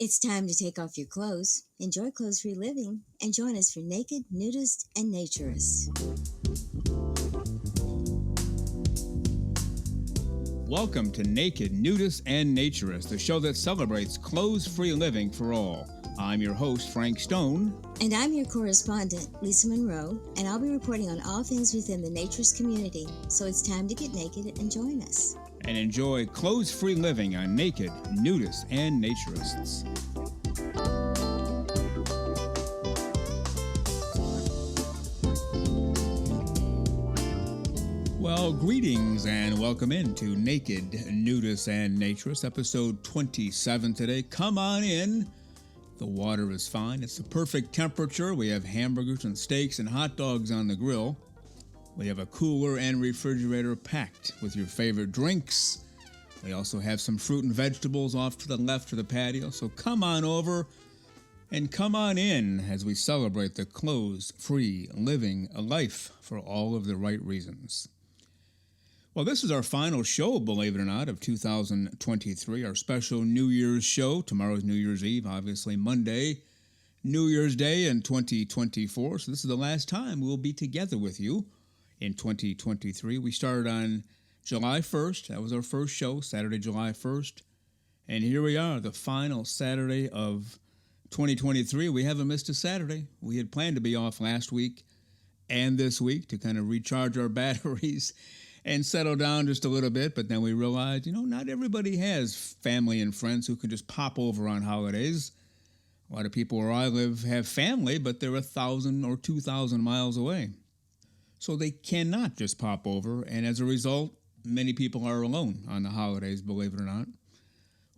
It's time to take off your clothes, enjoy clothes-free living, and join us for Naked, Nudists, and Naturists. Welcome to Naked, Nudists, and Naturist, the show that celebrates clothes-free living for all. I'm your host, Frank Stone. And I'm your correspondent, Lisa Monroe, and I'll be reporting on all things within the Naturist community. So it's time to get naked and join us. And enjoy clothes-free living on Naked, Nudists, and Naturists. Well, greetings and welcome into Naked, Nudists, and Naturists, episode 27 today. Come on in. The water is fine. It's the perfect temperature. We have hamburgers and steaks and hot dogs on the grill. We have a cooler and refrigerator packed with your favorite drinks. We also have some fruit and vegetables off to the left of the patio. So come on over and come on in as we celebrate the clothes-free living life for all of the right reasons. Well, this is our final show, believe it or not, of 2023, our special New Year's show. Tomorrow's New Year's Eve, obviously Monday, New Year's Day in 2024. So this is the last time we'll be together with you in 2023. We started on July 1st. That was our first show, Saturday, July 1st. And here we are, the final Saturday of 2023. We haven't missed a Saturday. We had planned to be off last week and this week to kind of recharge our batteries and settle down just a little bit. But then we realized, not everybody has family and friends who can just pop over on holidays. A lot of people where I live have family, but they're 1,000 or 2,000 miles away. So they cannot just pop over, and as a result, many people are alone on the holidays, believe it or not.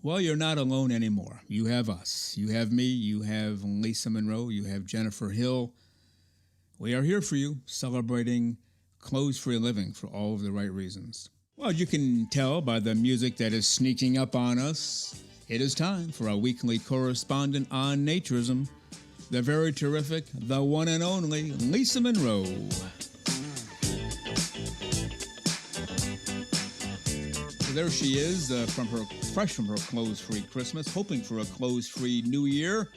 Well, you're not alone anymore. You have us. You have me. You have Lisa Monroe. You have Jennifer Hill. We are here for you, celebrating clothes-free living for all of the right reasons. Well, you can tell by the music that is sneaking up on us, it is time for our weekly correspondent on naturism, the very terrific, the one and only Lisa Monroe. So there she is, fresh from her clothes-free Christmas, hoping for a clothes-free New Year.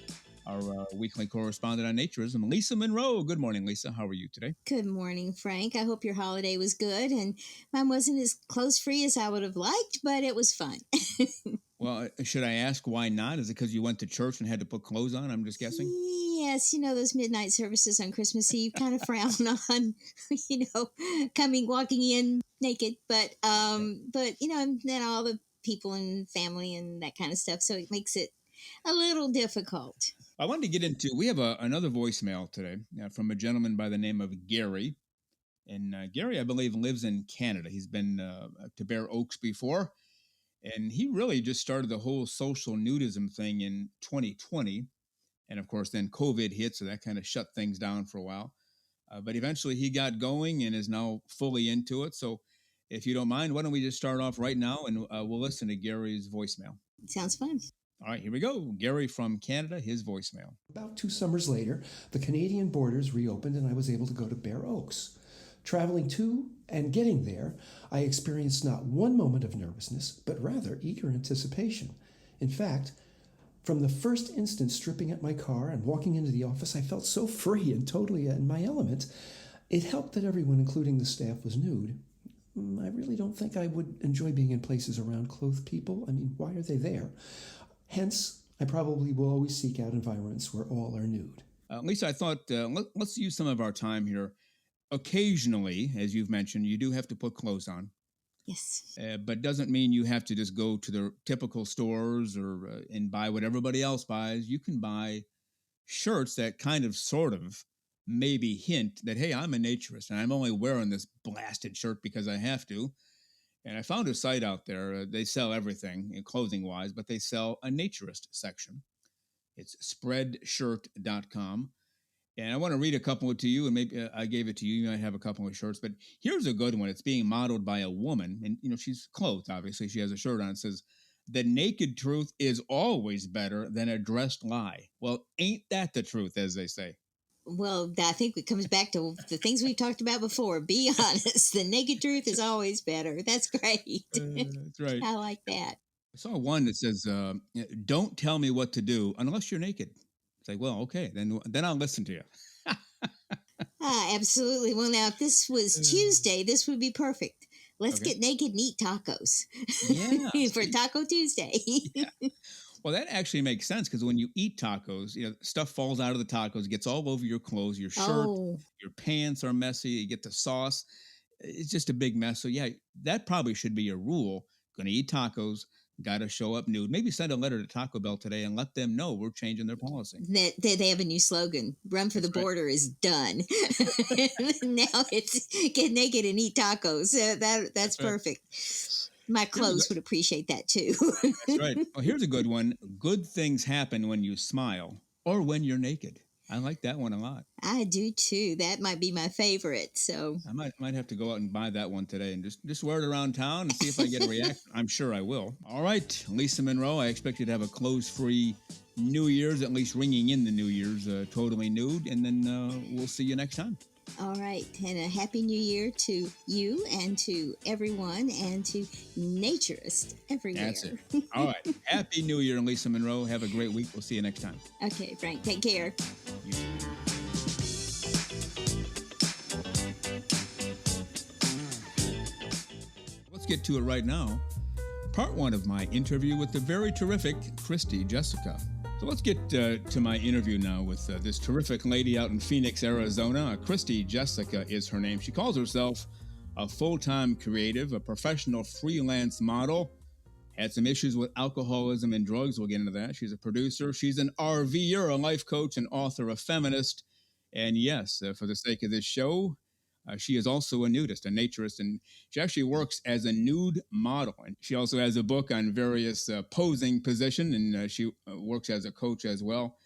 Our weekly correspondent on naturism, Lisa Monroe. Good morning, Lisa. How are you today? Good morning, Frank. I hope your holiday was good, and mine wasn't as clothes-free as I would have liked, but it was fun. Well, should I ask why not? Is it because you went to church and had to put clothes on? I'm just guessing. Yes, those midnight services on Christmas Eve kind of frown on, walking in naked, but and then all the people and family and that kind of stuff, so it makes it a little difficult. I wanted to get into, we have another voicemail today from a gentleman by the name of Gary. And Gary, I believe, lives in Canada. He's been to Bear Oaks before. And he really just started the whole social nudism thing in 2020. And of course, then COVID hit, so that kind of shut things down for a while. But eventually he got going and is now fully into it. So if you don't mind, why don't we just start off right now and we'll listen to Gary's voicemail. Sounds fun. All right, here we go. Gary from Canada, his voicemail. About 2 summers later, the Canadian borders reopened and I was able to go to Bear Oaks. Traveling to and getting there, I experienced not one moment of nervousness, but rather eager anticipation. In fact, from the first instant stripping at my car and walking into the office, I felt so free and totally in my element. It helped that everyone, including the staff, was nude. I really don't think I would enjoy being in places around clothed people. I mean, why are they there? Hence, I probably will always seek out environments where all are nude. Lisa, I thought let's use some of our time here. Occasionally, as you've mentioned, you do have to put clothes on. Yes. But doesn't mean you have to just go to the typical stores or and buy what everybody else buys. You can buy shirts that kind of sort of maybe hint that, hey, I'm a naturist and I'm only wearing this blasted shirt because I have to. And I found a site out there. They sell everything, clothing-wise, but they sell a naturist section. It's spreadshirt.com. And I want to read a couple to you, and maybe I gave it to you. You might have a couple of shirts, but here's a good one. It's being modeled by a woman, and she's clothed, obviously. She has a shirt on. It says, "The naked truth is always better than a dressed lie." Well, ain't that the truth, as they say? Well, I think it comes back to the things we've talked about before. Be honest. The naked truth is always better. That's great. That's right. I like that. I saw one that says, "Don't tell me what to do unless you're naked." It's like, well, okay, then I'll listen to you. Absolutely. Well, now, if this was Tuesday, this would be perfect. Let's Okay. get naked and eat tacos Yeah. for See? Taco Tuesday. Yeah. Well, that actually makes sense because when you eat tacos, stuff falls out of the tacos, gets all over your clothes, your shirt, Oh, your pants are messy, you get the sauce. It's just a big mess. So, yeah, that probably should be a rule. Going to eat tacos, got to show up nude. Maybe send a letter to Taco Bell today and let them know we're changing their policy. they have a new slogan. Run for That's the right. border is done. Now it's get naked and eat tacos. That's right. perfect. My clothes would appreciate that too. That's right. Well, here's a good one. Good things happen when you smile or when you're naked. I like that one a lot. I do too. That might be my favorite. So I might have to go out and buy that one today and just wear it around town and see if I get a reaction. I'm sure I will. All right, Lisa Monroe, I expect you to have a clothes-free New Year's, at least ringing in the New Year's, totally nude, and then we'll see you next time. all right, and a happy new year to you and to everyone and to Naturist everywhere. That's it. All right. Happy New Year, Lisa Monroe. Have a great week. We'll see you next time. Okay, Frank, take care. You too. Let's get to it right now. Part one of my interview with the very terrific KRISTY Jessica. So let's get to my interview now with this terrific lady out in Phoenix, Arizona. KRISTY Jessica is her name. She calls herself a full-time creative, a professional freelance model. Had some issues with alcoholism and drugs. We'll get into that. She's a producer. She's an RVer, a life coach, and author, a feminist. And yes, for the sake of this show, she is also a nudist, a naturist, and she actually works as a nude model. And she also has a book on various posing position, and she works as a coach as well.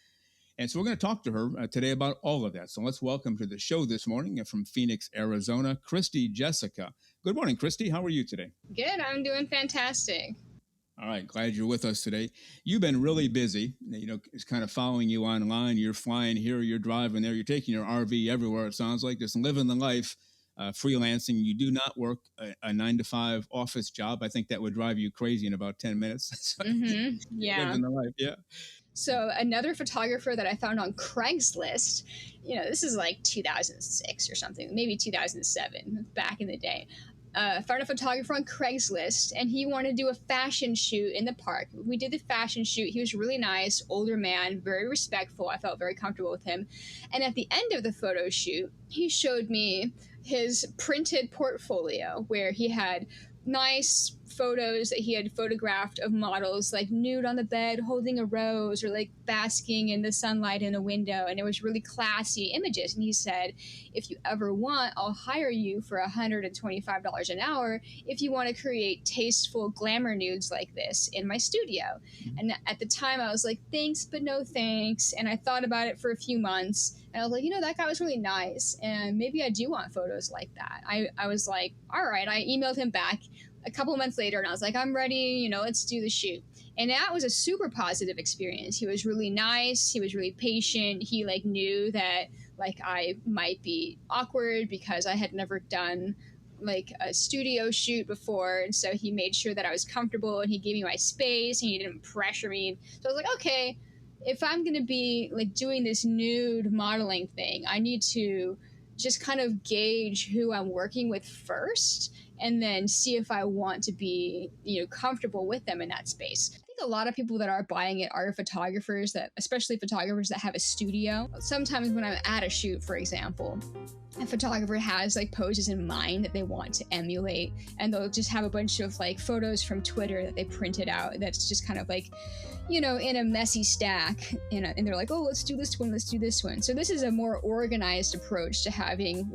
And so we're going to talk to her today about all of that. So let's welcome to the show this morning from Phoenix, Arizona, KRISTY Jessica. Good morning, KRISTY. How are you today? Good. I'm doing fantastic. All right, glad you're with us today. You've been really busy. It's kind of following you online. You're flying here, you're driving there, you're taking your RV everywhere, it sounds like, just living the life, freelancing. You do not work a 9-to-5 office job. I think that would drive you crazy in about 10 minutes. Yeah. Living the life, yeah. So another photographer that I found on Craigslist, this is like 2006 or something, maybe 2007, back in the day. Found a photographer on Craigslist, and he wanted to do a fashion shoot in the park. We did the fashion shoot. He was really nice, older man, very respectful. I felt very comfortable with him. And at the end of the photo shoot, he showed me his printed portfolio where he had nice photos that he had photographed of models like nude on the bed holding a rose or like basking in the sunlight in a window, and it was really classy images. And he said, if you ever want, I'll hire you for $125 an hour if you want to create tasteful glamour nudes like this in my studio. And at the time I was like, thanks but no thanks. And I thought about it for a few months, and I was like, that guy was really nice, and maybe I do want photos like that. I was like, all right. I emailed him back a couple of months later, and I was like, I'm ready, let's do the shoot. And that was a super positive experience. He was really nice. He was really patient. He knew that I might be awkward because I had never done a studio shoot before. And so he made sure that I was comfortable, and he gave me my space, and he didn't pressure me. So I was like, okay, if I'm going to be doing this nude modeling thing, I need to just kind of gauge who I'm working with first, and then see if I want to be, comfortable with them in that space. I think a lot of people that are buying it are photographers, especially photographers that have a studio. Sometimes when I'm at a shoot, for example, a photographer has poses in mind that they want to emulate, and they'll just have a bunch of photos from Twitter that they printed out that's just kind of in a messy stack, and they're like, oh, let's do this one, let's do this one. So this is a more organized approach to having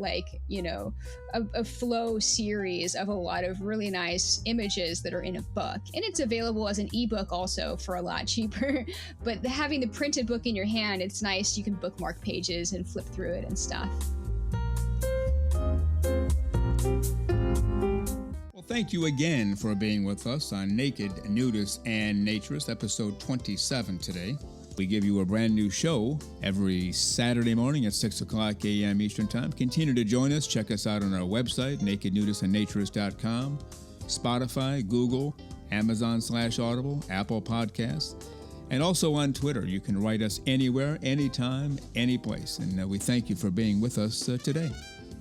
a flow series of a lot of really nice images that are in a book. And it's available as an ebook also for a lot cheaper. But having the printed book in your hand, it's nice. You can bookmark pages and flip through it and stuff. Thank you again for being with us on Naked, Nudists, and Naturist, episode 27 today. We give you a brand new show every Saturday morning at 6 o'clock a.m. Eastern Time. Continue to join us. Check us out on our website, nakednudistandnaturist.com, Spotify, Google, Amazon/Audible, Apple Podcasts, and also on Twitter. You can write us anywhere, anytime, any place. And we thank you for being with us today.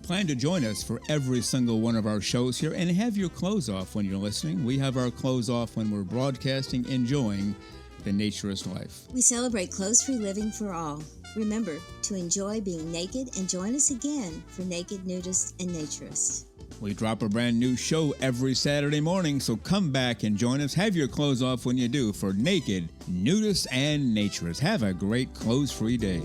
Plan to join us for every single one of our shows here and have your clothes off when you're listening. We have our clothes off when we're broadcasting, enjoying the naturist life. We celebrate clothes-free living for all. Remember to enjoy being naked and join us again for Naked, Nudists, and Naturists. We drop a brand new show every Saturday morning, so come back and join us. Have your clothes off when you do for Naked, Nudists, and Naturists. Have a great clothes-free day.